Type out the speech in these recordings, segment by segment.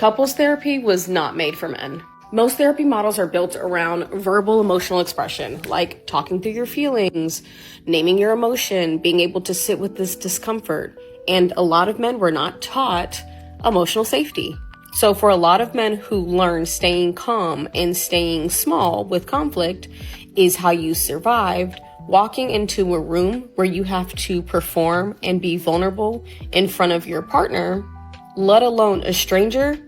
Couples therapy was not made for men. Most therapy models are built around verbal emotional expression, like talking through your feelings, naming your emotion, being able to sit with this discomfort. And a lot of men were not taught emotional safety. So for a lot of men who learn staying calm and staying small with conflict is how you survived, walking into a room where you have to perform and be vulnerable in front of your partner, let alone a stranger,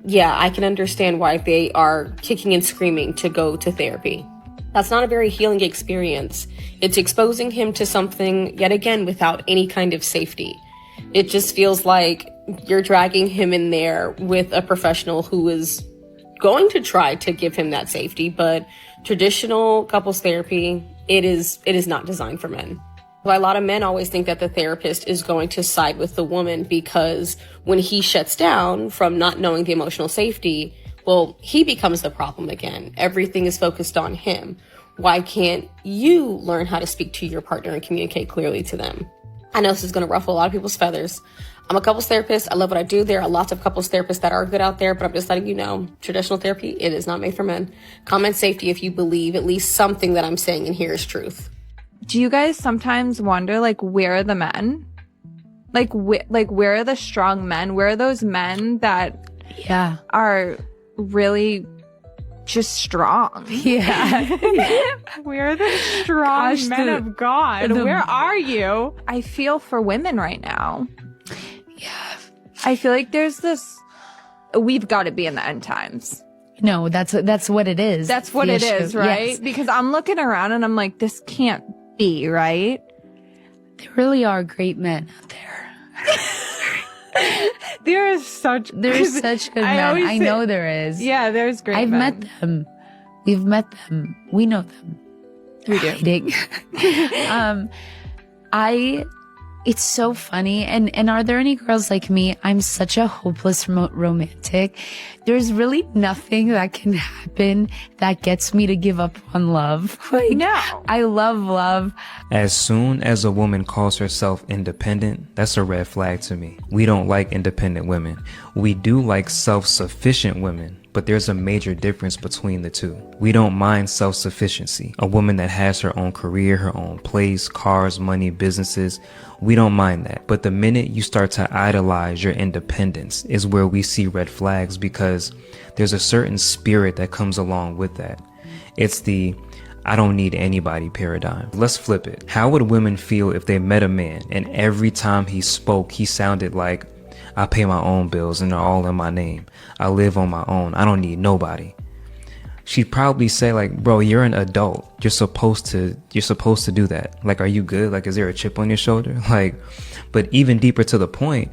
yeah, I can understand why they are kicking and screaming to go to therapy. That's not a very healing experience. It's exposing him to something, yet again, without any kind of safety. It just feels like you're dragging him in there with a professional who is going to try to give him that safety, but traditional couples therapy, it is not designed for men. A lot of men always think that the therapist is going to side with the woman because when he shuts down from not knowing the emotional safety, well, he becomes the problem again. Everything is focused on him. Why can't you learn how to speak to your partner and communicate clearly to them? I know this is going to ruffle a lot of people's feathers. I'm a couples therapist. I love what I do. There are lots of couples therapists that are good out there, but I'm just letting you know, traditional therapy, it is not made for men. Comment safety if you believe at least something that I'm saying in here is truth. Do you guys sometimes wonder, like, where are the men? Like, where are the strong men? Where are those men that are really just strong? Yeah. Where are the strong men of God? Where are you? I feel for women right now. Yeah. I feel like there's this, we've got to be in the end times. No, that's what it is. That's what it is, right? Yes. Because I'm looking around and I'm like, this can't be, right? There really are great men out there. There's such good men. I know there is. Yeah, there's great I've men. met them. We've met them. We know them. We do. Hiding. It's so funny. And are there any girls like me? I'm such a hopeless romantic. There's really nothing that can happen that gets me to give up on love. Like, No. I love love. As soon as a woman calls herself independent, that's a red flag to me. We don't like independent women. We do like self-sufficient women, but there's a major difference between the two. We don't mind self-sufficiency. A woman that has her own career, her own place, cars, money, businesses, we don't mind that. But the minute you start to idolize your independence is where we see red flags, because there's a certain spirit that comes along with that. It's the I don't need anybody paradigm. Let's flip it. How would women feel if they met a man and every time he spoke, he sounded like, I pay my own bills and they're all in my name. I live on my own. I don't need nobody. She'd probably say, like, bro, you're an adult. You're supposed to do that. Like, are you good? Like, is there a chip on your shoulder? Like, but even deeper to the point,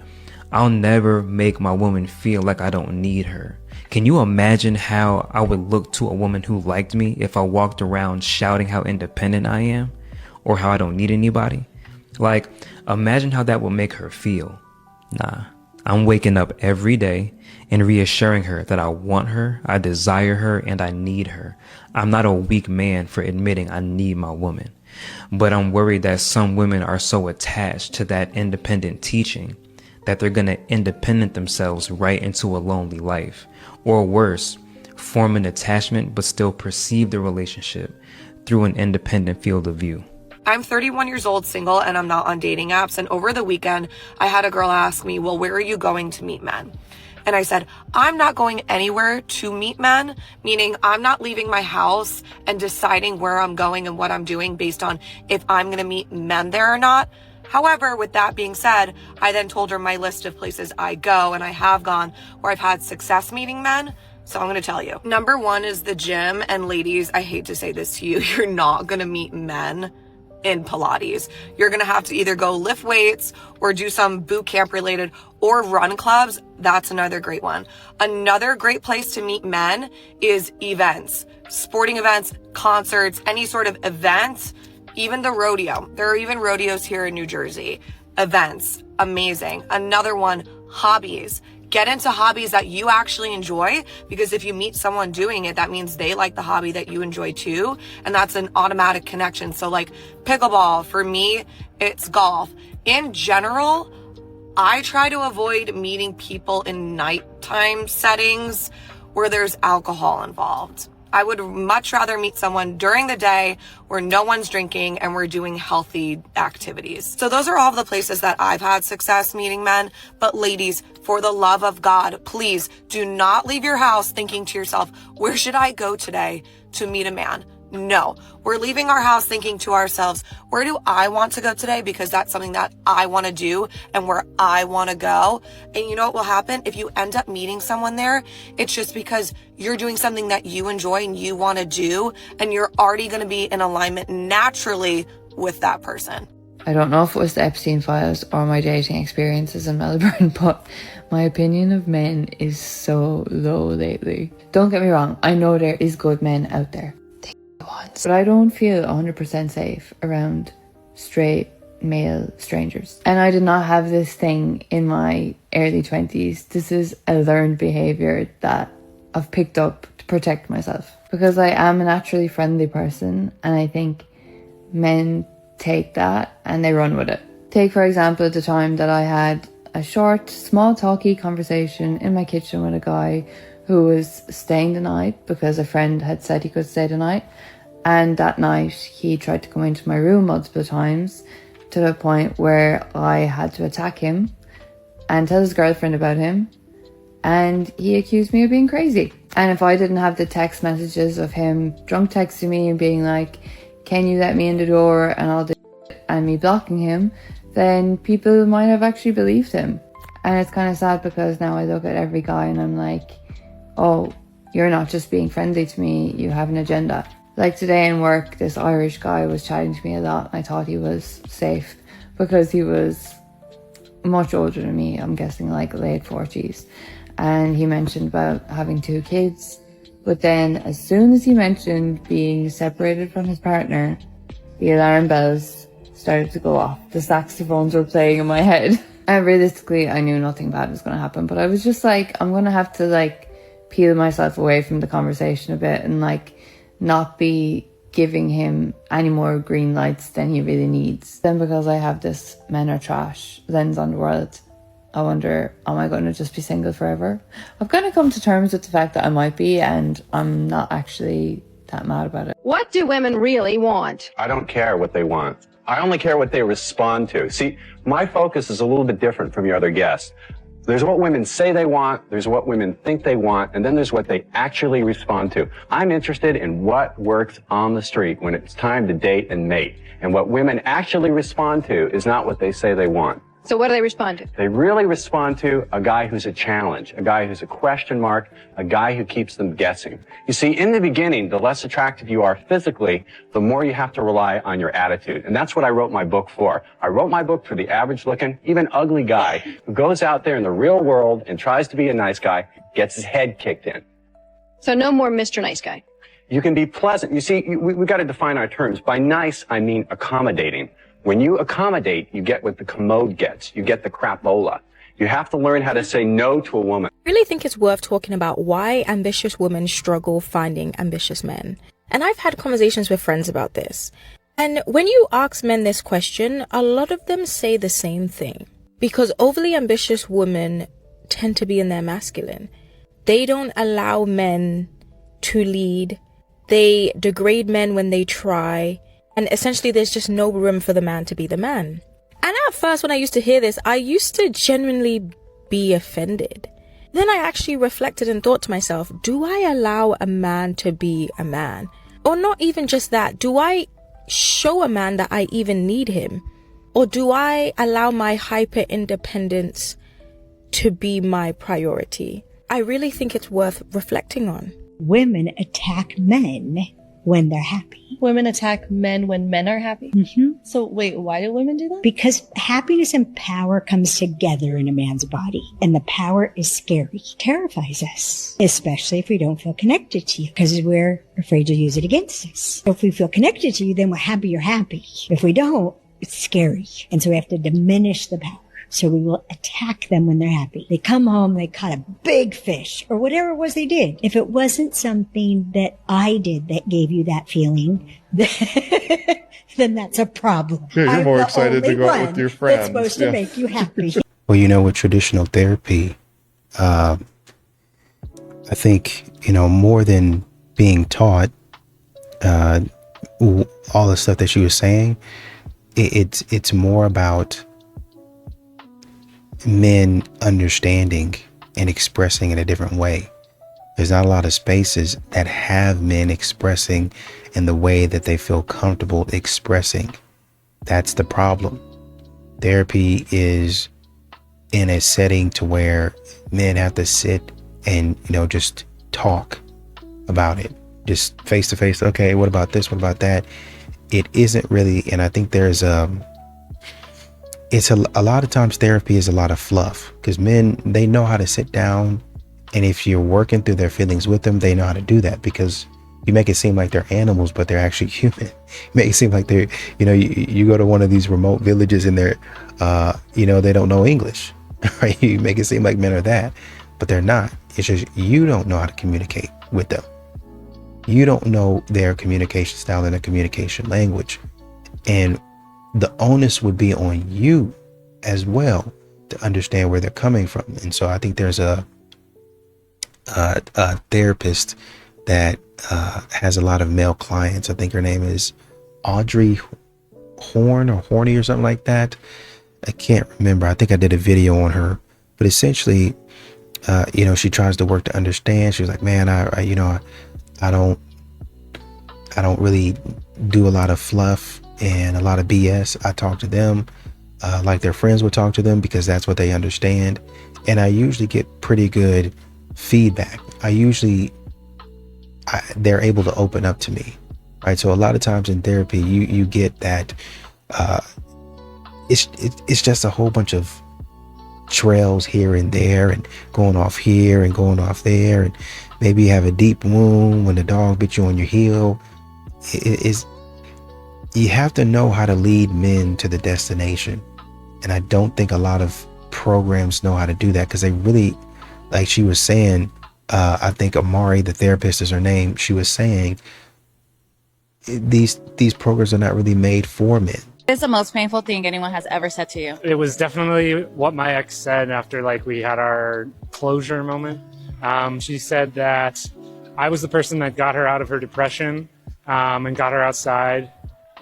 I'll never make my woman feel like I don't need her. Can you imagine how I would look to a woman who liked me if I walked around shouting how independent I am or how I don't need anybody? Like, imagine how that would make her feel. Nah, I'm waking up every day and reassuring her that I want her, I desire her, and I need her. I'm not a weak man for admitting I need my woman. But I'm worried that some women are so attached to that independent teaching that they're going to independent themselves right into a lonely life. Or worse, form an attachment but still perceive the relationship through an independent field of view. I'm 31 years old, single, and I'm not on dating apps. And over the weekend, I had a girl ask me, well, where are you going to meet men? And I said, I'm not going anywhere to meet men, meaning I'm not leaving my house and deciding where I'm going and what I'm doing based on if I'm going to meet men there or not. However, with that being said, I then told her my list of places I go and I have gone where I've had success meeting men. So I'm going to tell you. Number one is the gym. And ladies, I hate to say this to you, you're not going to meet men in Pilates. You're going to have to either go lift weights or do some boot camp related or run clubs. That's another great one. Another great place to meet men is events, sporting events, concerts, any sort of events, even the rodeo. There are even rodeos here in New Jersey. Events, amazing. Another one, hobbies. Get into hobbies that you actually enjoy, because if you meet someone doing it, that means they like the hobby that you enjoy too. And that's an automatic connection. So like pickleball, for me, it's golf. In general, I try to avoid meeting people in nighttime settings where there's alcohol involved. I would much rather meet someone during the day where no one's drinking and we're doing healthy activities. So those are all of the places that I've had success meeting men. But ladies, for the love of God, please do not leave your house thinking to yourself, where should I go today to meet a man? No, we're leaving our house thinking to ourselves, where do I want to go today? Because that's something that I want to do and where I want to go. And you know what will happen? If you end up meeting someone there, it's just because you're doing something that you enjoy and you want to do, and you're already going to be in alignment naturally with that person. I don't know if it was the Epstein files or my dating experiences in Melbourne, but my opinion of men is so low lately. Don't get me wrong, I know there is good men out there. But I don't feel 100% safe around straight male strangers. And I did not have this thing in my early 20s. This is a learned behaviour that I've picked up to protect myself. Because I am a naturally friendly person, and I think men take that and they run with it. Take, for example, the time that I had a short, small talky conversation in my kitchen with a guy who was staying the night because a friend had said he could stay the night. And that night he tried to come into my room multiple times to the point where I had to attack him and tell his girlfriend about him. And he accused me of being crazy. And if I didn't have the text messages of him drunk texting me and being like, can you let me in the door and all this, and me blocking him, then people might have actually believed him. And it's kind of sad because now I look at every guy and I'm like, oh, you're not just being friendly to me, you have an agenda. Like today in work, this Irish guy was chatting to me a lot. I thought he was safe because he was much older than me. I'm guessing like late 40s. And he mentioned about having 2 kids. But then as soon as he mentioned being separated from his partner, the alarm bells started to go off. The saxophones were playing in my head. And realistically, I knew nothing bad was going to happen. But I was just like, I'm going to have to like peel myself away from the conversation a bit and like not be giving him any more green lights than he really needs. Then because I have this men are trash lens on the world, I wonder, am I going to just be single forever? I've kind of come to terms with the fact that I might be, and I'm not actually that mad about it. What do women really want? I don't care what they want. I only care what they respond to. See, my focus is a little bit different from your other guests. There's what women say they want, there's what women think they want, and then there's what they actually respond to. I'm interested in what works on the street when it's time to date and mate. And what women actually respond to is not what they say they want. So what do they respond to? They really respond to a guy who's a challenge, a guy who's a question mark, a guy who keeps them guessing. You see, in the beginning, the less attractive you are physically, the more you have to rely on your attitude. And that's what I wrote my book for. I wrote my book for the average-looking, even ugly guy who goes out there in the real world and tries to be a nice guy, gets his head kicked in. So no more Mr. Nice Guy. You can be pleasant. You see, we've got to define our terms. By nice, I mean accommodating. When you accommodate, you get what the commode gets. You get the crapola. You have to learn how to say no to a woman. I really think it's worth talking about why ambitious women struggle finding ambitious men. And I've had conversations with friends about this. And when you ask men this question, a lot of them say the same thing. Because overly ambitious women tend to be in their masculine. They don't allow men to lead. They degrade men when they try. And essentially, there's just no room for the man to be the man. And at first, when I used to hear this, I used to genuinely be offended. Then I actually reflected and thought to myself, do I allow a man to be a man? Or not even just that, do I show a man that I even need him? Or do I allow my hyper independence to be my priority? I really think it's worth reflecting on. Women attack men when they're happy. Women attack men when men are happy? Mm-hmm. So wait, why do women do that? Because happiness and power comes together in a man's body. And the power is scary. It terrifies us. Especially if we don't feel connected to you. Because we're afraid to use it against us. So if we feel connected to you, then we're happy you're happy. If we don't, it's scary. And so we have to diminish the power. So we will attack them when they're happy. They come home, they caught a big fish or whatever it was they did. If it wasn't something that I did that gave you that feeling, then that's a problem. Yeah, you're more excited to go out with your friends. That's supposed to make you happy. Well, with traditional therapy, I think, more than being taught, all the stuff that she was saying, it's more about men understanding and expressing in a different way. There's not a lot of spaces that have men expressing in the way that they feel comfortable expressing. That's the problem. Therapy is in a setting to where men have to sit and, just talk about it. Just face to face. Okay, what about this? What about that? It isn't really, and I think there's it's a lot of times therapy is a lot of fluff, because men, they know how to sit down, and if you're working through their feelings with them, they know how to do that, because you make it seem like they're animals, but they're actually human. You make it seem like they're, you go to one of these remote villages and they're, they don't know English, right? You make it seem like men are that, but they're not. It's just, you don't know how to communicate with them. You don't know their communication style and their communication language. And the onus would be on you as well to understand where they're coming from. And so I think there's a therapist that has a lot of male clients. I think her name is Audrey Horn or Horny or something like that. I can't remember. I think I did a video on her, but essentially, she tries to work to understand. She was like, man, I don't really do a lot of fluff and a lot of BS. I talk to them like their friends would talk to them, because that's what they understand. And I usually get pretty good feedback. They're able to open up to me, right? So a lot of times in therapy, you get that it's just a whole bunch of trails here and there, and going off here and going off there, and maybe you have a deep wound when the dog bit you on your heel. You have to know how to lead men to the destination, and I don't think a lot of programs know how to do that, because they really, like she was saying, I think Amari, the therapist is her name, she was saying these programs are not really made for men. What is the most painful thing anyone has ever said to you? It was definitely what my ex said after we had our closure moment. She said that I was the person that got her out of her depression and got her outside.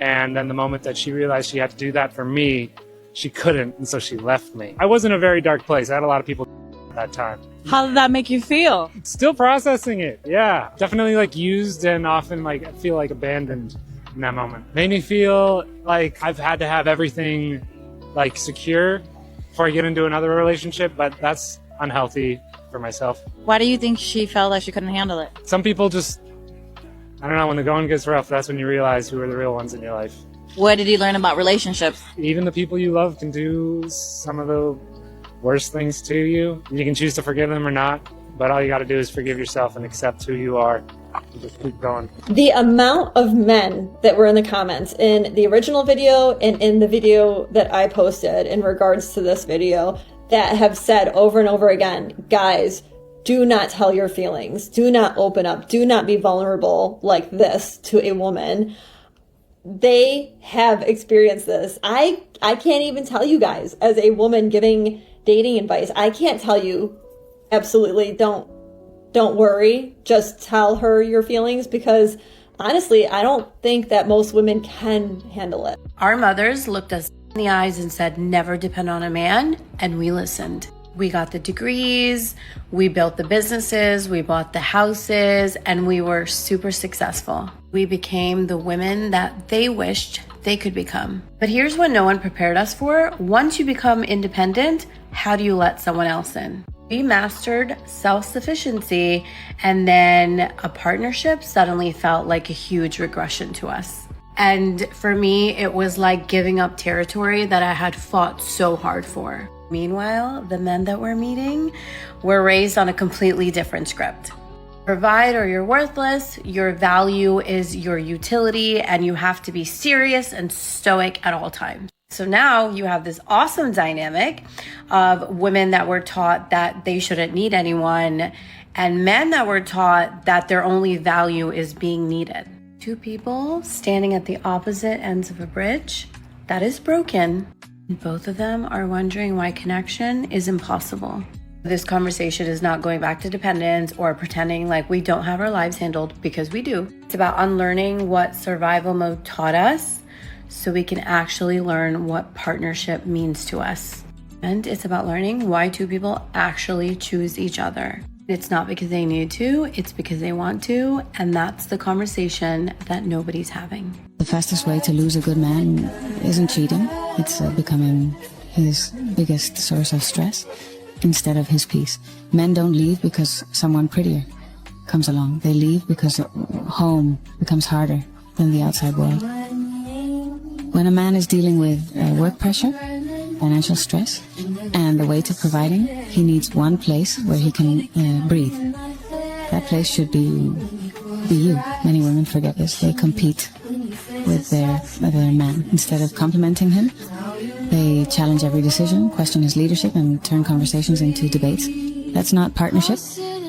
And then the moment that she realized she had to do that for me, she couldn't. And so she left me. I was in a very dark place. I had a lot of people at that time. How did that make you feel? Still processing it. Yeah. Definitely used and often feel abandoned in that moment. Made me feel like I've had to have everything secure before I get into another relationship, but that's unhealthy for myself. Why do you think she felt like she couldn't handle it? Some people just, I don't know, when the going gets rough, that's when you realize who are the real ones in your life. What did you learn about relationships? Even the people you love can do some of the worst things to you. You can choose to forgive them or not, but all you got to do is forgive yourself and accept who you are. Just keep going. The amount of men that were in the comments in the original video and in the video that I posted in regards to this video that have said over and over again, guys, do not tell your feelings. Do not open up. Do not be vulnerable like this to a woman. They have experienced this. I can't even tell you guys, as a woman giving dating advice, I can't tell you absolutely don't worry. Just tell her your feelings, because honestly, I don't think that most women can handle it. Our mothers looked us in the eyes and said, never depend on a man, and we listened. We got the degrees, we built the businesses, we bought the houses, and we were super successful. We became the women that they wished they could become. But here's what no one prepared us for. Once you become independent, how do you let someone else in? We mastered self-sufficiency, and then a partnership suddenly felt like a huge regression to us. And for me, it was like giving up territory that I had fought so hard for. Meanwhile, the men that we're meeting were raised on a completely different script. Provide or you're worthless, your value is your utility, and you have to be serious and stoic at all times. So now you have this awesome dynamic of women that were taught that they shouldn't need anyone, and men that were taught that their only value is being needed. Two people standing at the opposite ends of a bridge that is broken. Both of them are wondering why connection is impossible. This conversation is not going back to dependence or pretending like we don't have our lives handled, because we do. It's about unlearning what survival mode taught us so we can actually learn what partnership means to us. And it's about learning why two people actually choose each other. It's not because they need to, it's because they want to, and that's the conversation that nobody's having. The fastest way to lose a good man isn't cheating, it's becoming his biggest source of stress instead of his peace. Men don't leave because someone prettier comes along. They leave because home becomes harder than the outside world. When a man is dealing with work pressure, financial stress, and the weight of providing, he needs one place where he can breathe. That place should be you. Many women forget this. They compete with their man. Instead of complimenting him, they challenge every decision, question his leadership, and turn conversations into debates. That's not partnership.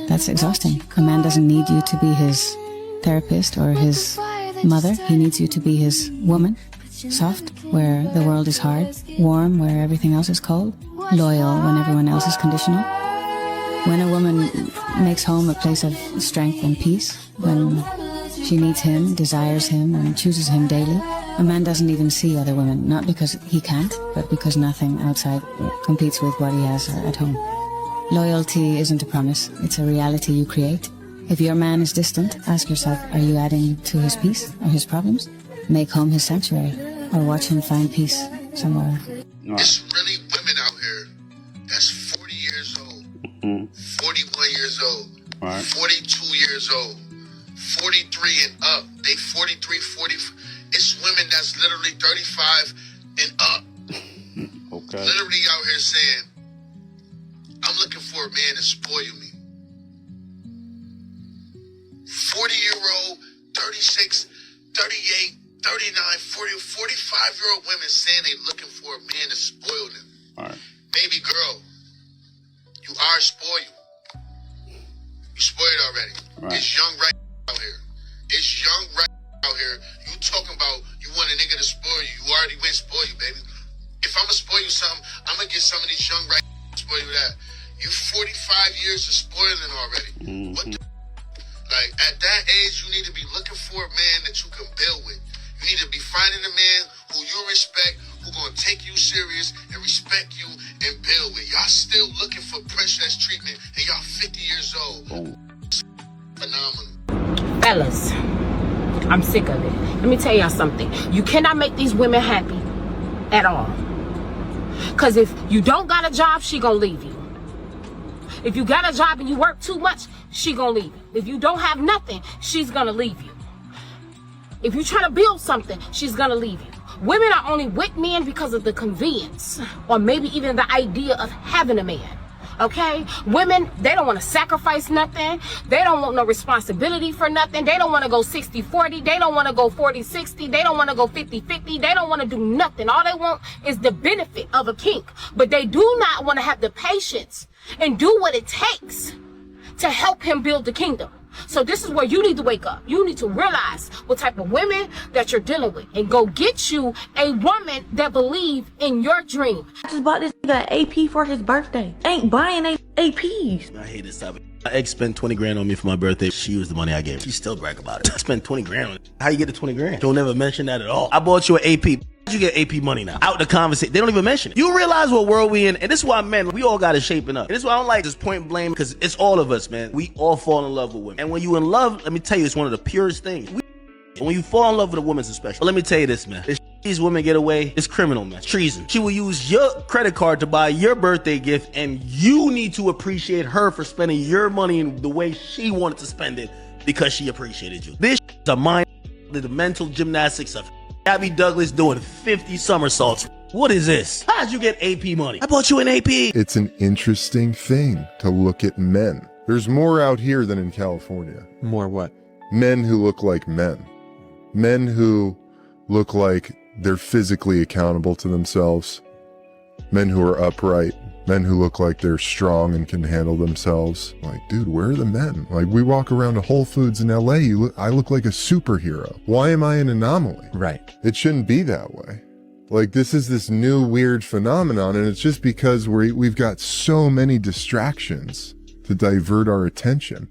That's exhausting. A man doesn't need you to be his therapist or his mother. He needs you to be his woman. Soft, where the world is hard. Warm, where everything else is cold. Loyal, when everyone else is conditional. When a woman makes home a place of strength and peace, when she needs him, desires him, and chooses him daily, a man doesn't even see other women, not because he can't, but because nothing outside competes with what he has at home. Loyalty isn't a promise, it's a reality you create. If your man is distant, ask yourself, are you adding to his peace or his problems? Make home his sanctuary, or watch him find peace somewhere. It's really women out here that's 40 years old, 41 years old, 42 years old, 43 and up. They 43, 40. It's women that's literally 35 and up. Okay. Literally out here saying, I'm looking for a man to spoil me. 40-year-old, 36, 38, 39, 40, 45-year-old women saying they looking for a man to spoil them. All right. Baby girl, you are spoiled. You spoiled already. Right. It's young right out here. It's young right out here. You talking about you want a nigga to spoil you. You already went spoil you, baby. If I'm going to spoil you something, I'm going to get some of these young right to spoil you that. You 45 years of spoiling already. What the like, at that age, you need to be looking for a man that you can build with. You need to be finding a man who you respect, who gonna take you serious and respect you and build with. Y'all still looking for princess treatment and y'all 50 years old. Phenomenal. Fellas, I'm sick of it. Let me tell y'all something. You cannot make these women happy at all. Cause if you don't got a job, she gonna leave you. If you got a job and you work too much, she gonna leave you. If you don't have nothing, she's gonna leave you. If you're trying to build something, she's gonna leave you. Women are only with men because of the convenience, or maybe even the idea of having a man. Okay? Women, they don't want to sacrifice nothing. They don't want no responsibility for nothing. They don't want to go 60-40. They don't want to go 40-60. They don't want to go 50-50. They don't want to do nothing. All they want is the benefit of a kink. But they do not want to have the patience and do what it takes to help him build the kingdom. So this is where you need to wake up. You need to realize what type of women that you're dealing with and go get you a woman that believe in your dream. I just bought this nigga an AP for his birthday. Ain't buying APs. I hate this topic. My ex spent 20 grand on me for my birthday. She used the money I gave her. She still brag about it. I spent 20 grand on it. How you get the 20 grand? Don't ever mention that at all. I bought you an AP. You get AP money now. Out the conversation. They don't even mention it. You realize what world we in, and this is why, men, we all got it shaping up. And this is why I don't like this point blame, because it's all of us, man. We all fall in love with women. And when you in love, let me tell you, it's one of the purest things. When you fall in love with a woman, it's special. But let me tell you this, man. These women get away, it's criminal, man. It's treason. She will use your credit card to buy your birthday gift, and you need to appreciate her for spending your money in the way she wanted to spend it because she appreciated you. This is a mind, the mental gymnastics of Abby Douglas doing 50 somersaults. What is this? How'd you get AP money? I bought you an AP. It's an interesting thing to look at men. There's more out here than in California. More what? Men who look like men. Men who look like they're physically accountable to themselves. Men who are upright. Men who look like they're strong and can handle themselves. Like, dude, where are the men? Like, we walk around to Whole Foods in LA, I look like a superhero. Why am I an anomaly? Right. It shouldn't be that way. Like, this is this new weird phenomenon, and it's just because we've got so many distractions to divert our attention.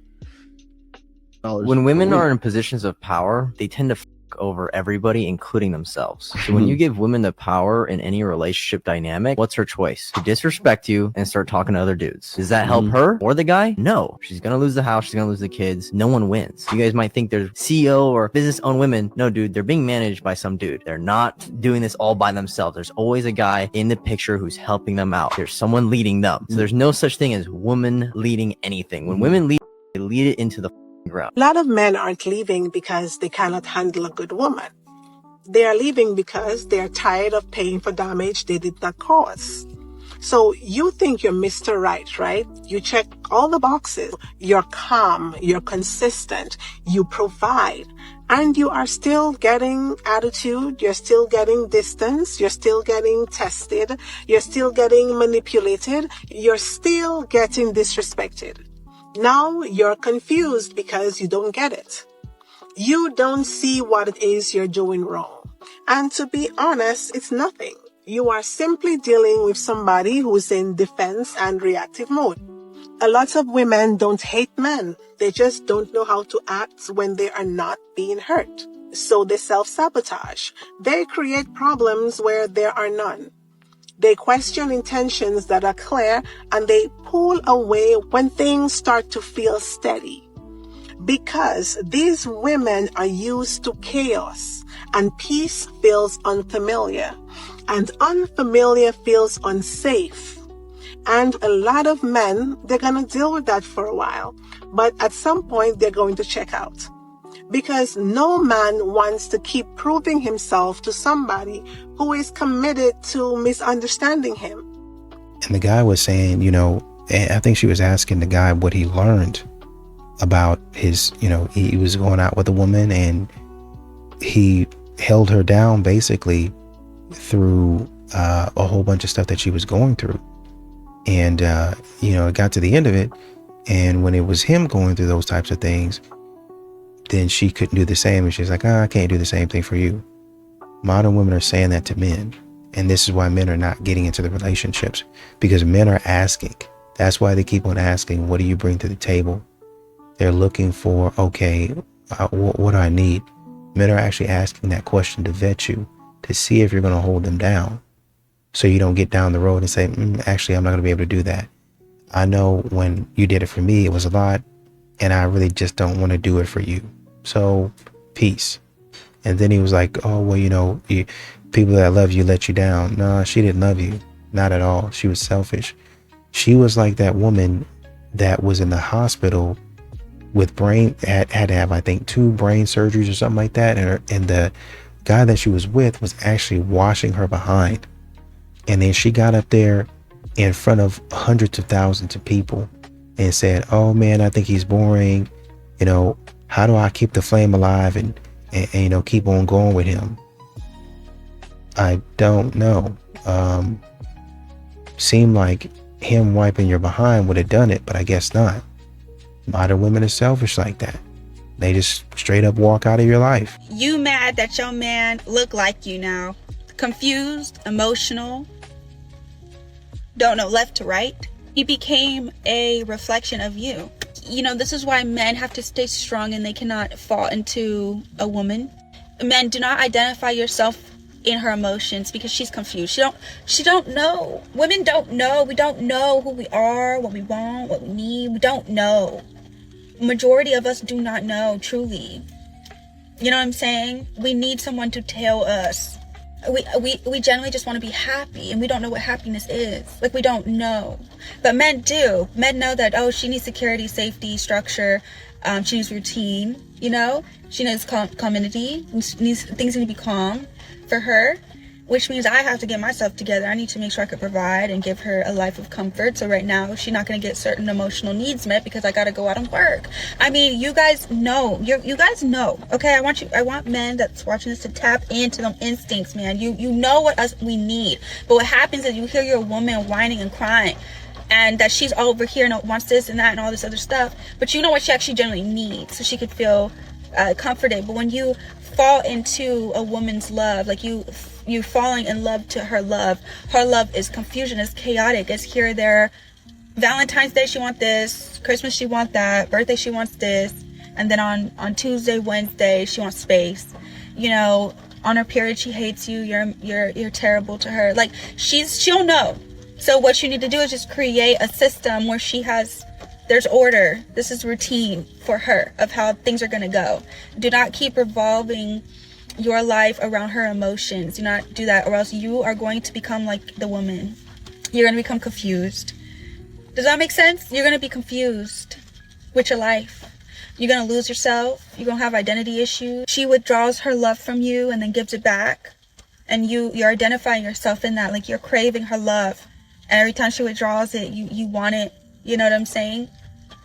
When women are in positions of power, they tend to f over everybody, including themselves. So when you give women the power in any relationship dynamic, what's her choice? To disrespect you and start talking to other dudes. Does that help her or the guy? No. She's gonna lose the house. She's gonna lose the kids. No one wins. You guys might think they're CEO or business-owned women. No, dude, they're being managed by some dude. They're not doing this all by themselves. There's always a guy in the picture who's helping them out. There's someone leading them. So there's no such thing as woman leading anything. When women lead, they lead it into the ground. A lot of men aren't leaving because they cannot handle a good woman. They are leaving because they are tired of paying for damage they did not cause. So you think you're Mr. Right? You check all the boxes. You're calm, you're consistent, you provide, and you are still getting attitude, you're still getting distance, you're still getting tested, you're still getting manipulated, you're still getting disrespected. Now you're confused because you don't get it. You don't see what it is you're doing wrong. And to be honest, it's nothing. You are simply dealing with somebody who's in defense and reactive mode. A lot of women don't hate men. They just don't know how to act when they are not being hurt. So they self-sabotage. They create problems where there are none. They question intentions that are clear, and they pull away when things start to feel steady. Because these women are used to chaos, and peace feels unfamiliar, and unfamiliar feels unsafe. And a lot of men, they're going to deal with that for a while, but at some point they're going to check out. Because no man wants to keep proving himself to somebody who is committed to misunderstanding him. And the guy was saying, and I think she was asking the guy what he learned about his, he was going out with a woman and he held her down basically through a whole bunch of stuff that she was going through. And, it got to the end of it. And when it was him going through those types of things, then she couldn't do the same. And she's like, I can't do the same thing for you. Modern women are saying that to men. And this is why men are not getting into the relationships, because men are asking. That's why they keep on asking, what do you bring to the table? They're looking for, okay, what do I need? Men are actually asking that question to vet you, to see if you're going to hold them down. So you don't get down the road and say, actually, I'm not going to be able to do that. I know when you did it for me, it was a lot. And I really just don't want to do it for you. So, peace. And then he was like, oh, well, people that love you let you down. No, she didn't love you. Not at all. She was selfish. She was like that woman that was in the hospital with had to have, I think, 2 brain surgeries or something like that. And the guy that she was with was actually washing her behind. And then she got up there in front of hundreds of thousands of people and said, oh man, I think he's boring. How do I keep the flame alive and keep on going with him? I don't know. Seemed like him wiping your behind would have done it, but I guess not. Modern women are selfish like that. They just straight up walk out of your life. You mad that your man look like you now? Confused, emotional, don't know left to right. He became a reflection of you. This is why men have to stay strong and they cannot fall into a woman. Men, do not identify yourself in her emotions because she's confused. She don't know. Women don't know. We don't know who we are, what we want, what we need. We don't know. Majority of us do not know, truly. You know what I'm saying? We need someone to tell us. We generally just want to be happy, and we don't know what happiness is. Like, we don't know. But men do. Men know that, she needs security, safety, structure. She needs routine, She needs community. Things need to be calm for her, which means I have to get myself together. I need to make sure I could provide and give her a life of comfort. So right now, she's not going to get certain emotional needs met because I got to go out and work. I mean, you guys know. You guys know. Okay, I want men that's watching this to tap into them instincts, man. You know what we need. But what happens is you hear your woman whining and crying, and that she's over here and wants this and that and all this other stuff. But you know what she actually generally needs, so she could feel comforted. But when you fall into a woman's love, like you falling in love to her love. Her love is confusion, it's chaotic, it's here, there. Valentine's Day she wants this, Christmas she wants that, birthday she wants this, and then on Tuesday, Wednesday she wants space. You know, on her period she hates you, you're terrible to her. Like she'll know. So what you need to do is just create a system where there's order. This is routine for her of how things are going to go. Do not keep revolving your life around her emotions. Do not do that, or else you are going to become like the woman. You're going to become confused. Does that make sense? You're going to be confused with your life. You're going to lose yourself. You're going to have identity issues. She withdraws her love from you and then gives it back. And you're identifying yourself in that, like you're craving her love. And every time she withdraws it, you want it. You know what I'm saying?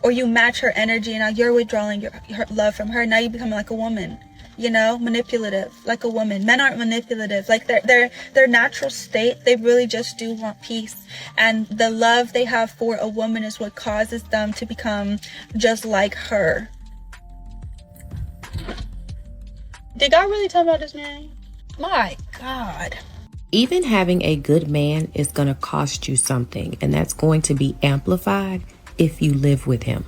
Or you match her energy and now you're withdrawing her love from her. Now you become like a woman, you know, manipulative, like a woman. Men aren't manipulative. Like their natural state, they really just do want peace. And the love they have for a woman is what causes them to become just like her. Did God really tell about this man? My God. Even having a good man is going to cost you something, and that's going to be amplified if you live with him.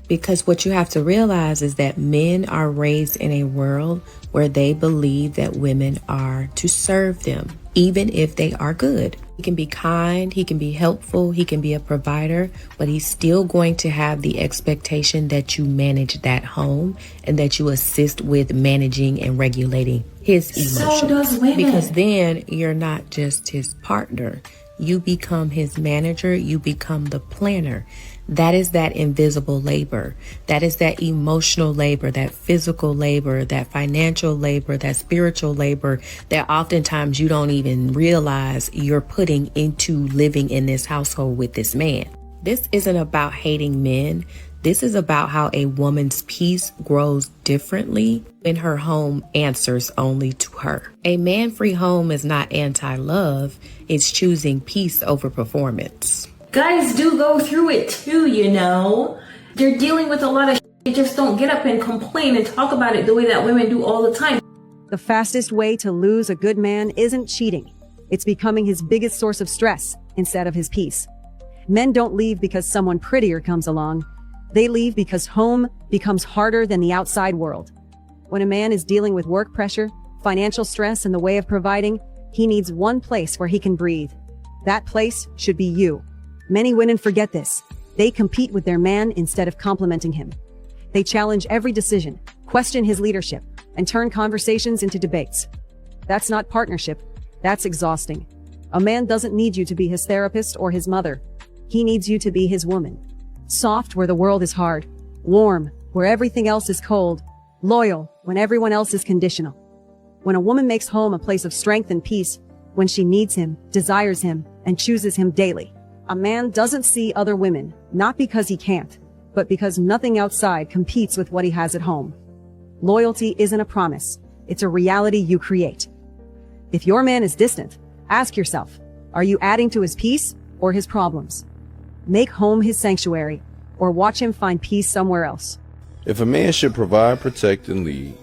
Because what you have to realize is that men are raised in a world where they believe that women are to serve them, even if they are good. He can be kind, he can be helpful, he can be a provider, but he's still going to have the expectation that you manage that home and that you assist with managing and regulating his emotions. So does women. Because then you're not just his partner. You become his manager, you become the planner. That is that invisible labor. That is that emotional labor, that physical labor, that financial labor, that spiritual labor that oftentimes you don't even realize you're putting into living in this household with this man. This isn't about hating men. This is about how a woman's peace grows differently when her home answers only to her. A man-free home is not anti-love. It's choosing peace over performance. Guys do go through it too, you know. They're dealing with a lot of shit. They just don't get up and complain and talk about it the way that women do all the time. The fastest way to lose a good man isn't cheating. It's becoming his biggest source of stress instead of his peace. Men don't leave because someone prettier comes along. They leave because home becomes harder than the outside world. When a man is dealing with work pressure, financial stress, and the way of providing, he needs one place where he can breathe. That place should be you. Many women forget this. They compete with their man instead of complimenting him. They challenge every decision, question his leadership, and turn conversations into debates. That's not partnership. That's exhausting. A man doesn't need you to be his therapist or his mother. He needs you to be his woman. Soft where the world is hard. Warm where everything else is cold. Loyal when everyone else is conditional. When a woman makes home a place of strength and peace, when she needs him, desires him, and chooses him daily. A man doesn't see other women, not because he can't, but because nothing outside competes with what he has at home. Loyalty isn't a promise. It's a reality you create. If your man is distant, ask yourself, are you adding to his peace or his problems? Make home his sanctuary, or watch him find peace somewhere else. If a man should provide, protect, and lead,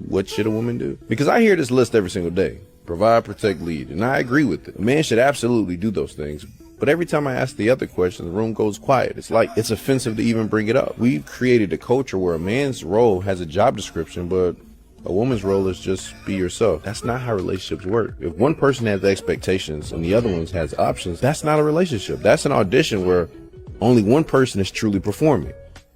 what should a woman do? Because I hear this list every single day. Provide, protect, lead. And I agree with it. A man should absolutely do those things. But every time I ask the other question, the room goes quiet. It's like it's offensive to even bring it up. We've created a culture where a man's role has a job description, but a woman's role is just be yourself. That's not how relationships work. If one person has expectations and the other one has options, that's not a relationship. That's an audition where only one person is truly performing.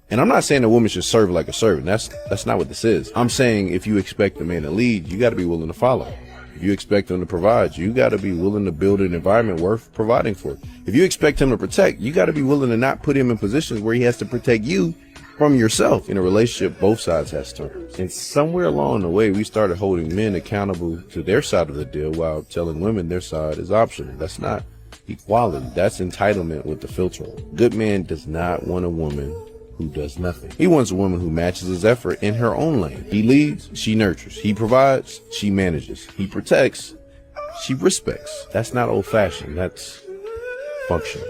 And I'm not saying a woman should serve like a servant. That's not what this is. I'm saying if you expect a man to lead, you got to be willing to follow. If you expect him to provide, you got to be willing to build an environment worth providing for. If you expect him to protect, you got to be willing to not put him in positions where he has to protect you from yourself. In a relationship, both sides has terms. And somewhere along the way, we started holding men accountable to their side of the deal while telling women their side is optional. That's not equality. That's entitlement with the filter on. Good man does not want a woman who does nothing. He wants a woman who matches his effort in her own lane. He leads, she nurtures. He provides, she manages. He protects, she respects. That's not old-fashioned. That's functional.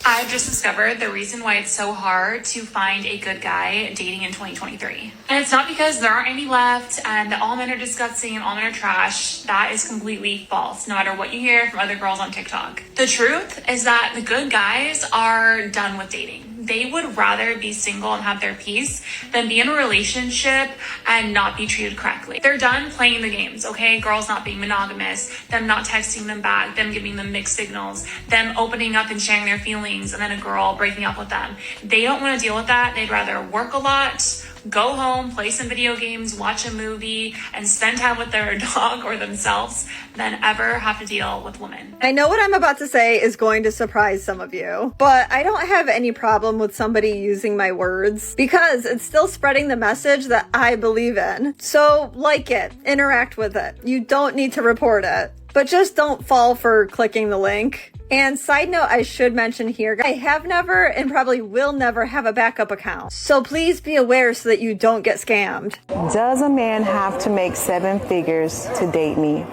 I've just discovered the reason why it's so hard to find a good guy dating in 2023. And it's not because there aren't any left and that all men are disgusting and all men are trash. That is completely false, no matter what you hear from other girls on TikTok. The truth is that the good guys are done with dating. They would rather be single and have their peace than be in a relationship and not be treated correctly. They're done playing the games, okay? Girls not being monogamous, them not texting them back, them giving them mixed signals, them opening up and sharing their feelings, and then a girl breaking up with them. They don't want to deal with that. They'd rather work a lot, go home, play some video games, watch a movie, and spend time with their dog or themselves than ever have to deal with women. I know what I'm about to say is going to surprise some of you, but I don't have any problem with somebody using my words because it's still spreading the message that I believe in. So like it, interact with it. You don't need to report it, but just don't fall for clicking the link. And side note, I should mention here, I have never and probably will never have a backup account. So please be aware so that you don't get scammed. Does a man have to make 7 figures to date me?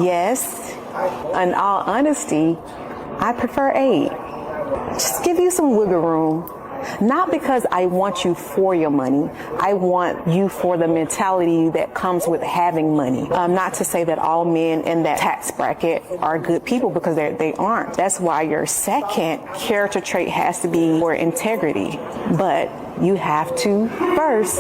Yes. In all honesty, I prefer 8. Just give you some wiggle room. Not because I want you for your money. I want you for the mentality that comes with having money. Not to say that all men in that tax bracket are good people, because they aren't. That's why your second character trait has to be for integrity. But you have to first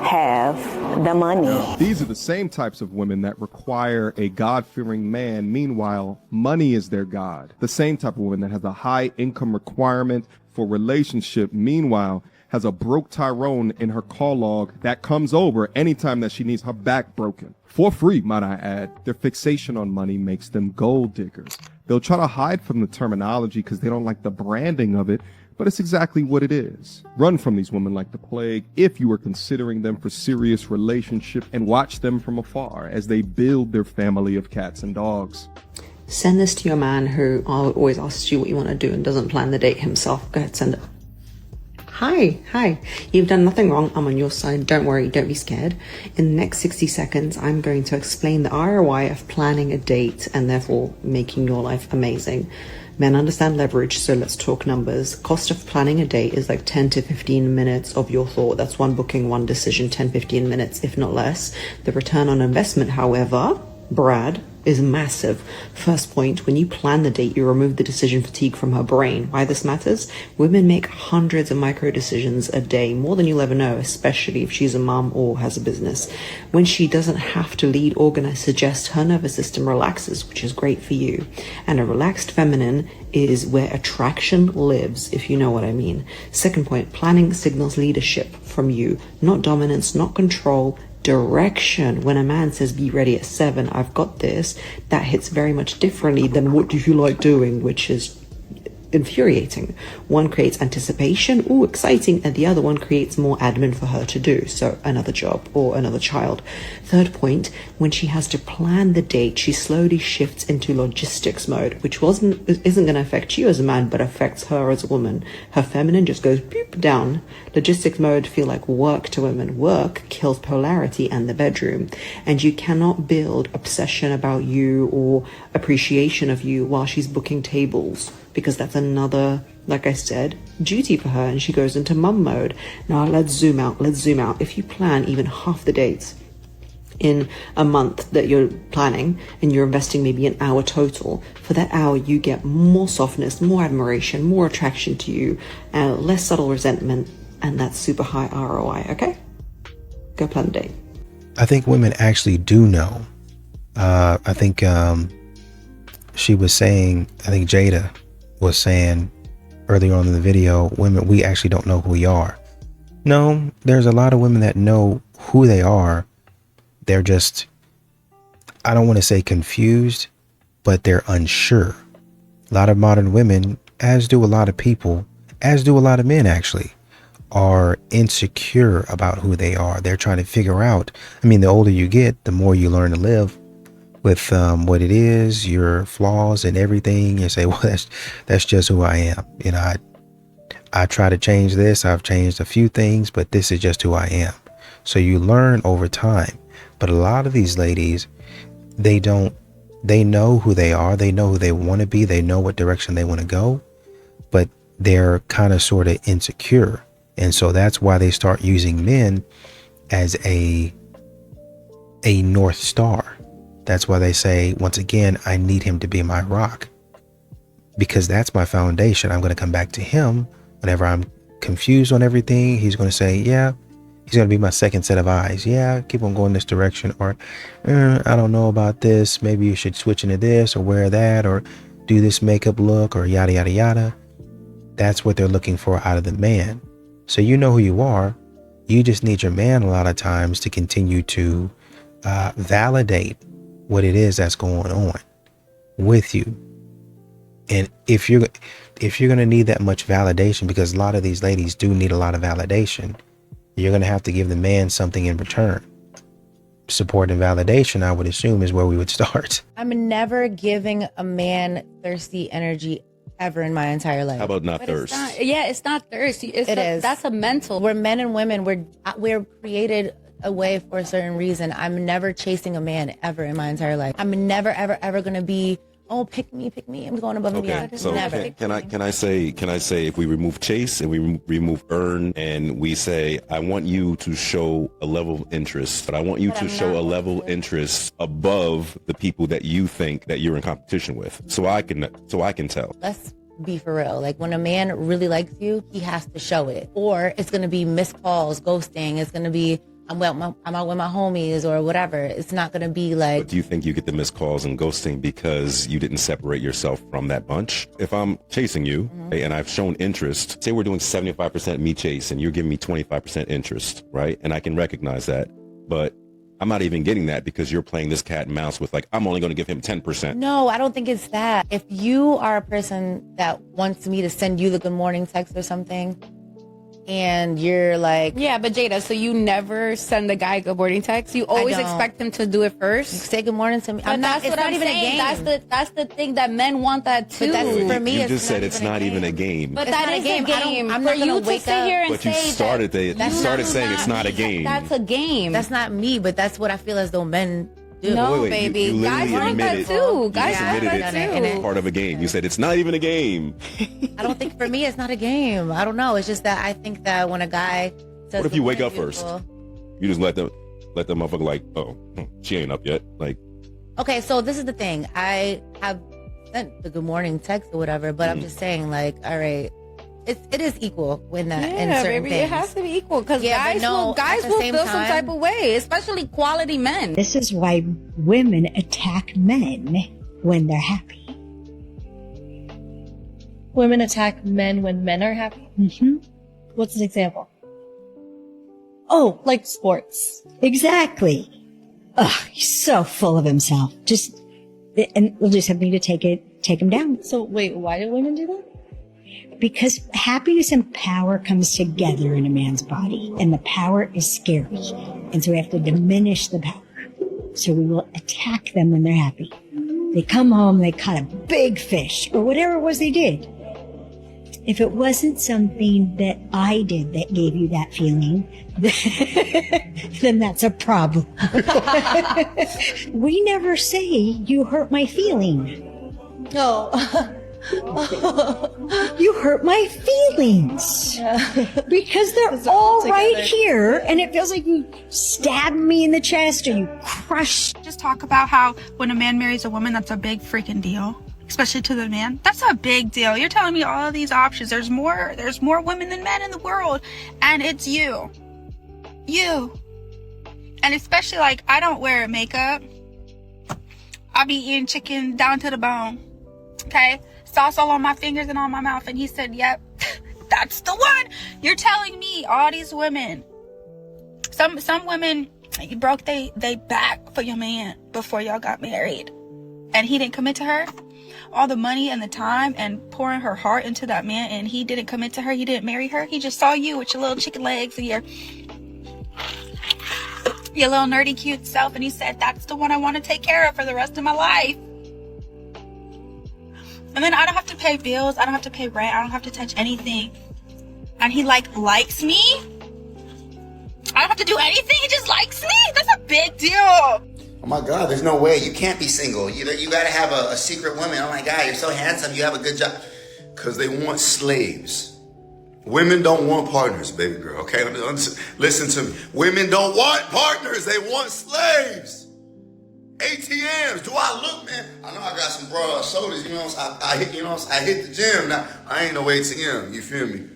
have the money. These are the same types of women that require a God-fearing man. Meanwhile, money is their God. The same type of woman that has a high income requirement for relationship, meanwhile, has a broke Tyrone in her call log that comes over anytime that she needs her back broken. For free, might I add. Their fixation on money makes them gold diggers. They'll try to hide from the terminology because they don't like the branding of it, but it's exactly what it is. Run from these women like the plague if you are considering them for serious relationship, and watch them from afar as they build their family of cats and dogs. Send this to your man who always asks you what you want to do and doesn't plan the date himself. Go ahead, send it. Hi. You've done nothing wrong. I'm on your side. Don't worry. Don't be scared. In the next 60 seconds, I'm going to explain the ROI of planning a date and therefore making your life amazing. Men understand leverage, so let's talk numbers. Cost of planning a date is like 10 to 15 minutes of your thought. That's one booking, one decision, 10, 15 minutes, if not less. The return on investment, however, Brad, is massive. First point, when you plan the date, you remove the decision fatigue from her brain. Why this matters? Women make hundreds of micro decisions a day, more than you'll ever know, especially if she's a mom or has a business. When she doesn't have to lead, organize, suggest, her nervous system relaxes, which is great for you. And a relaxed feminine is where attraction lives, if you know what I mean. Second point, planning signals leadership from you, not dominance, not control, direction. When a man says be ready at 7, I've got this, that hits very much differently than what do you like doing, which is infuriating. One creates anticipation, ooh, exciting, and the other one creates more admin for her to do, so another job or another child. Third point, when she has to plan the date, she slowly shifts into logistics mode, which isn't going to affect you as a man, but affects her as a woman. Her feminine just goes boop down. Logistics mode feel like work to women. Work kills polarity and the bedroom, and you cannot build obsession about you or appreciation of you while she's booking tables, because that's another, like I said, duty for her, and she goes into mum mode. Now let's zoom out. If you plan even half the dates in a month that you're planning, and you're investing maybe an hour total, for that hour you get more softness, more admiration, more attraction to you, less subtle resentment, and that's super high ROI, okay? Go plan a date. I think women actually do know. I think she was saying, I think Jada was saying earlier on in the video, women, we actually don't know who we are. No, there's a lot of women that know who they are. They're just, I don't want to say confused, but they're unsure. A lot of modern women, as do a lot of people, as do a lot of men actually, are insecure about who they are. They're trying to figure out, I mean, the older you get, the more you learn to live with what it is, your flaws and everything. You say, well, that's just who I am. You know, I try to change this. I've changed a few things, but this is just who I am. So you learn over time. But a lot of these ladies, they know who they are. They know who they want to be. They know what direction they want to go. but they're kind of sort of insecure. And so that's why they start using men as a North Star. That's why they say, once again, I need him to be my rock, because that's my foundation. I'm going to come back to him whenever I'm confused on everything. He's going to say, yeah, he's going to be my second set of eyes. Yeah, keep on going this direction. Or I don't know about this. Maybe you should switch into this or wear that or do this makeup look or yada, yada, yada. That's what they're looking for out of the man. So you know who you are. You just need your man a lot of times to continue to validate what it is that's going on with you. And if you're going to need that much validation, because a lot of these ladies do need a lot of validation, you're going to have to give the man something in return. Support and validation, I would assume, is where we would start. I'm never giving a man thirsty energy ever in my entire life. How about not thirst? It's not thirst. That's a mental. We're men and women. We're created a way for a certain reason. I'm never chasing a man ever in my entire life. I'm never, ever, ever going to be, oh, pick me. I'm going above and beyond. So never. Can I say if we remove chase and we remove earn and we say, I want you to show a level of interest, but I want you to show a level of interest above the people that you think that you're in competition with. So I can tell. Let's be for real. Like, when a man really likes you, he has to show it. Or it's going to be missed calls, ghosting. It's going to be, I'm out with my homies or whatever. It's not going to be like... But do you think you get the missed calls and ghosting because you didn't separate yourself from that bunch? If I'm chasing you and I've shown interest, say we're doing 75% me chase and you're giving me 25% interest, right? And I can recognize that, but I'm not even getting that because you're playing this cat and mouse with like, I'm only going to give him 10%. No, I don't think it's that. If you are a person that wants me to send you the good morning text or something, and you're like... Yeah, but Jada, so you never send the guy a good morning text? You always expect him to do it first? Say good morning to me. But that's what I'm even saying. A game. That's the thing that men want that too. But that's, for me, you just said it's not even a game. But that is a game. I'm for not you gonna to sit here and but you say started that... You started saying it's not a game. That's a game. That's not me, but that's what I feel as though men do. No, wait, baby. You Guys want that too. Guys want that too. It's part of a game. You said it's not even a game. I don't think, for me, it's not a game. I don't know. It's just that I think that when a guy says... What if you wake up first? You just let them motherfucker like, oh, she ain't up yet. Like... Okay, so this is the thing. I have sent the good morning text or whatever, but I'm just saying, like, all right, it is equal when that in certain baby, things. it has to be equal because guys no, will feel some type of way, especially quality men. This is why women attack men when they're happy. Women attack men when men are happy? Mm-hmm. What's an example? Oh, like sports. Exactly. Ugh, he's so full of himself. And we'll just have me to take him down. So wait, why do women do that? Because happiness and power comes together in a man's body, and the power is scary. And so we have to diminish the power. So we will attack them when they're happy. They come home, they caught a big fish, or whatever it was they did. If it wasn't something that I did that gave you that feeling, then that's a problem. We never say, you hurt my feeling. No. You hurt my feelings. Because they're all right here, and it feels like you stabbed me in the chest or you crushed. Just talk about how when a man marries a woman, that's a big freaking deal. Especially to the man. That's a big deal. You're telling me all of these options. There's more women than men in the world. And it's you. You. And especially, like, I don't wear makeup. I be eating chicken down to the bone. Okay? Sauce all on my fingers and on my mouth. And he said, yep, that's the one. You're telling me all these women. Some women, you broke they back for your man before y'all got married. And he didn't commit to her. All the money and the time and pouring her heart into that man, and he didn't commit to her. He didn't marry her. He just saw you with your little chicken legs and your little nerdy cute self, and he said, that's the one I want to take care of for the rest of my life. And then I don't have to pay bills. I don't have to pay rent. I don't have to touch anything. And he likes me. I don't have to do anything. He just likes me. That's a big deal. Oh my God, there's no way. You can't be single. You gotta have a secret woman. Oh my God, you're so handsome. You have a good job. Because they want slaves. Women don't want partners, baby girl, okay? Listen to me. Women don't want partners. They want slaves. ATMs. Do I look, man? I know I got some broad shoulders, you know what I'm saying? I hit the gym. Now, I ain't no ATM, you feel me?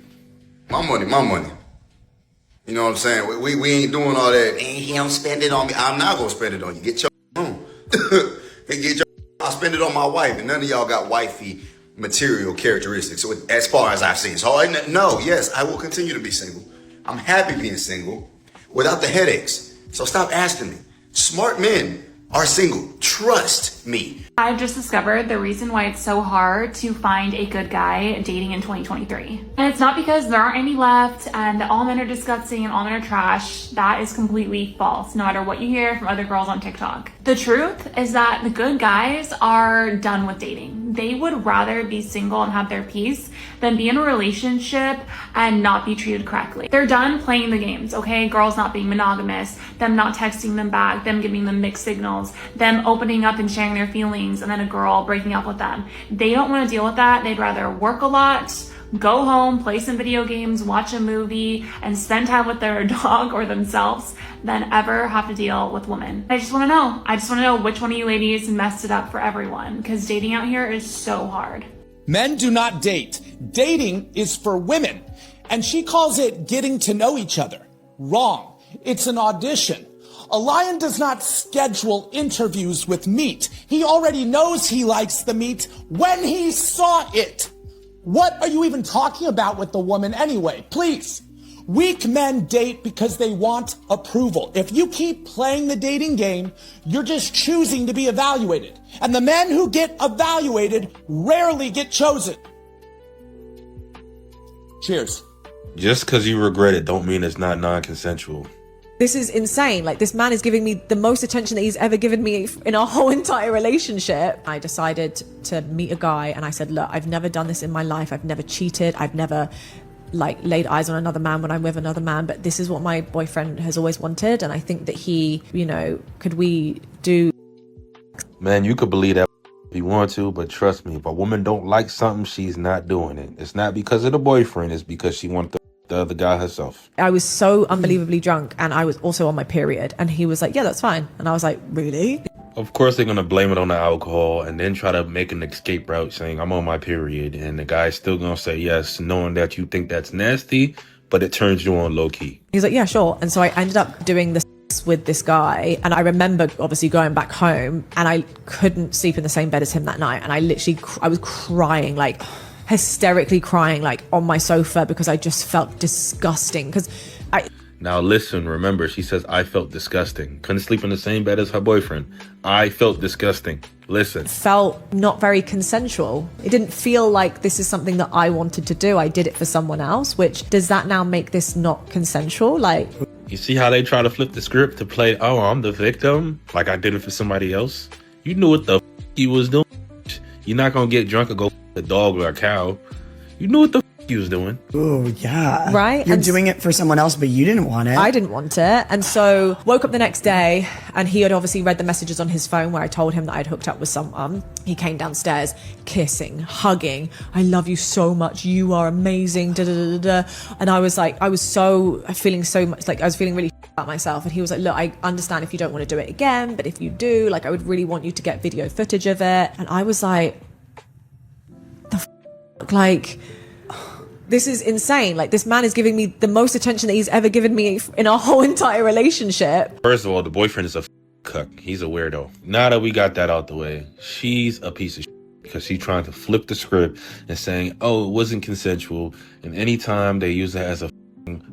My money, my money. You know what I'm saying? We ain't doing all that. He don't spend it on me. I'm not gonna spend it on you. Get your room. I'll spend it on my wife, and none of y'all got wifey material characteristics, so as far as I've seen. So yes, I will continue to be single. I'm happy being single without the headaches. So stop asking me. Smart men are single. Trust me. I've just discovered the reason why it's so hard to find a good guy dating in 2023. And it's not because there aren't any left and all men are disgusting and all men are trash. That is completely false, no matter what you hear from other girls on TikTok. The truth is that the good guys are done with dating. They would rather be single and have their peace than be in a relationship and not be treated correctly. They're done playing the games, okay? Girls not being monogamous, them not texting them back, them giving them mixed signals, them opening up and sharing their feelings, and then a girl breaking up with them. They don't want to deal with that. They'd rather work a lot, go home, play some video games, watch a movie, and spend time with their dog or themselves than ever have to deal with women. I just want to know which one of you ladies messed it up for everyone, because dating out here is so hard. Men do not date. Dating is for women. And she calls it getting to know each other. Wrong. It's an audition. A lion does not schedule interviews with meat. He already knows he likes the meat when he saw it. What are you even talking about with the woman anyway? Please. Weak men date because they want approval. If you keep playing the dating game, you're just choosing to be evaluated. And the men who get evaluated rarely get chosen. Cheers. Just because you regret it don't mean it's not non-consensual. This is insane. Like, this man is giving me the most attention that he's ever given me in our whole entire relationship. I decided to meet a guy and I said, look, I've never done this in my life. I've never cheated. I've never laid eyes on another man when I'm with another man, but this is what my boyfriend has always wanted. And I think that he, could we do... Man, you could believe that if you want to, but trust me, if a woman don't like something, she's not doing it. It's not because of the boyfriend, it's because she wanted the other guy herself. I was so unbelievably drunk and I was also on my period, and he was like, yeah, that's fine. And I was like, really? Of course they're going to blame it on the alcohol and then try to make an escape route saying I'm on my period, and the guy's still going to say yes, knowing that you think that's nasty, but it turns you on low key. He's like, yeah, sure. And so I ended up doing this with this guy, and I remember obviously going back home and I couldn't sleep in the same bed as him that night, and I was crying, like hysterically crying, like on my sofa, because I just felt disgusting. Now listen, remember, she says I felt disgusting. Couldn't sleep in the same bed as her boyfriend. I felt disgusting. Listen. Felt not very consensual. It didn't feel like this is something that I wanted to do. I did it for someone else, which does that now make this not consensual? Like, you see how they try to flip the script to play, oh, I'm the victim, like I did it for somebody else? You knew what the f you was doing. You're not gonna get drunk or go f a dog or a cow. You knew what the f you was doing. Oh, yeah. Right? You're doing it for someone else, but you didn't want it. I didn't want it. And so woke up the next day and he had obviously read the messages on his phone where I told him that I'd hooked up with someone. He came downstairs kissing, hugging. I love you so much. You are amazing. Da, da, da, da. And I was feeling so much like I was feeling really about myself. And he was like, look, I understand if you don't want to do it again, but if you do, like, I would really want you to get video footage of it. And I was like, this is insane. Like, this man is giving me the most attention that he's ever given me in our whole entire relationship. First of all, the boyfriend is a cuck. He's a weirdo. Now that we got that out the way, she's a piece of because she's trying to flip the script and saying, oh, it wasn't consensual. And anytime they use it as a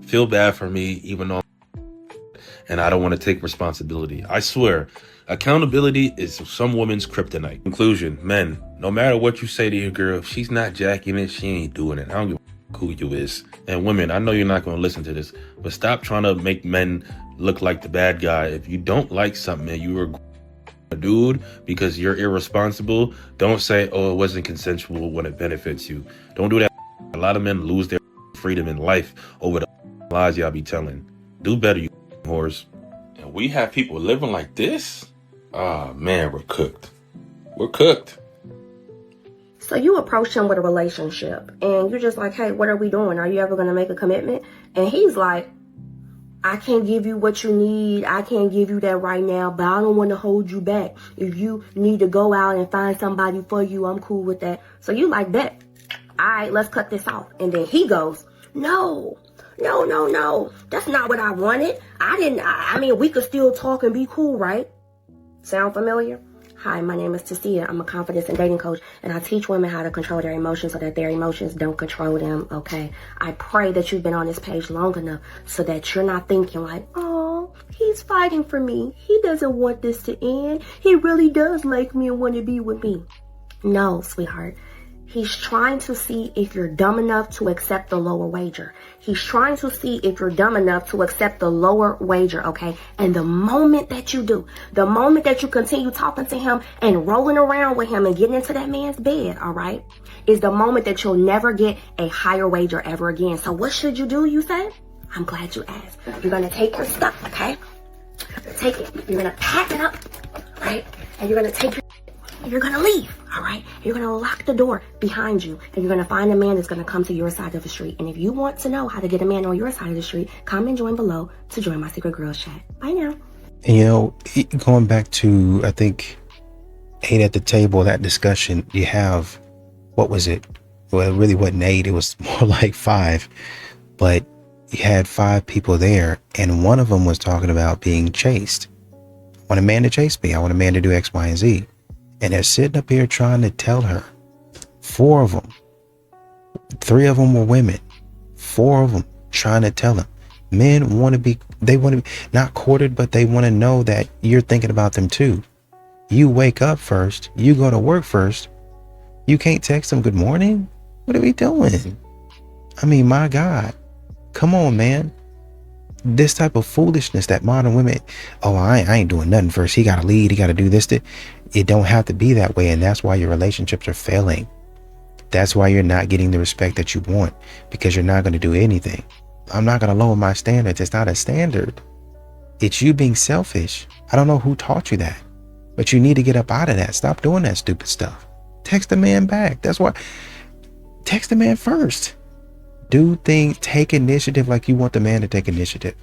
feel bad for me, even though and I don't want to take responsibility. I swear, accountability is some women's kryptonite. Conclusion, men, no matter what you say to your girl, if she's not jacking it, she ain't doing it. I don't give a who you is. And women, I know you're not going to listen to this, but stop trying to make men look like the bad guy. If you don't like something and you are a dude because you're irresponsible, don't say, oh, it wasn't consensual when it benefits you. Don't do that. A lot of men lose their freedom in life over the lies y'all be telling. Do better, you whores. And we have people living like this? Ah, man, we're cooked. We're cooked. So you approach him with a relationship and you're just like, hey, what are we doing? Are you ever going to make a commitment? And he's like, I can't give you what you need. I can't give you that right now, but I don't want to hold you back. If you need to go out and find somebody for you, I'm cool with that. So you like, bet. All right, let's cut this off. And then he goes, no. That's not what I wanted. I mean, we could still talk and be cool, right? Sound familiar? Hi, my name is Tasia. I'm a confidence and dating coach, and I teach women how to control their emotions so that their emotions don't control them, okay? I pray that you've been on this page long enough so that you're not thinking like, oh, he's fighting for me. He doesn't want this to end. He really does like me and want to be with me. No, sweetheart. He's trying to see if you're dumb enough to accept the lower wager. He's trying to see if you're dumb enough to accept the lower wager, okay? And the moment that you do, the moment that you continue talking to him and rolling around with him and getting into that man's bed, all right, is the moment that you'll never get a higher wager ever again. So what should you do, you say? I'm glad you asked. You're going to take your stuff, okay? Take it. You're going to pack it up, right? And you're going to take your... You're going to leave, all right? You're going to lock the door behind you, and you're going to find a man that's going to come to your side of the street. And if you want to know how to get a man on your side of the street, comment join below to join my secret girls chat. Bye now. And you know, going back to, I think, 8 at the table, that discussion, you have, what was it? Well, it really wasn't 8. It was more like 5. But you had 5 people there, and one of them was talking about being chased. I want a man to chase me. I want a man to do X, Y, and Z. And they're sitting up here trying to tell her. 4 of them. 3 of them were women. 4 of them trying to tell them. Men want to be, they want to be not courted, but they want to know that you're thinking about them too. You wake up first. You go to work first. You can't text them good morning. What are we doing? I mean, my God. Come on, man. This type of foolishness that modern women, oh, I ain't doing nothing first. He got to lead. He got to do this. It don't have to be that way. And that's why your relationships are failing. That's why you're not getting the respect that you want, because you're not going to do anything. I'm not going to lower my standards. It's not a standard. It's you being selfish. I don't know who taught you that, but you need to get up out of that. Stop doing that stupid stuff. Text the man back. That's why. Text the man first. Do things, take initiative like you want the man to take initiative.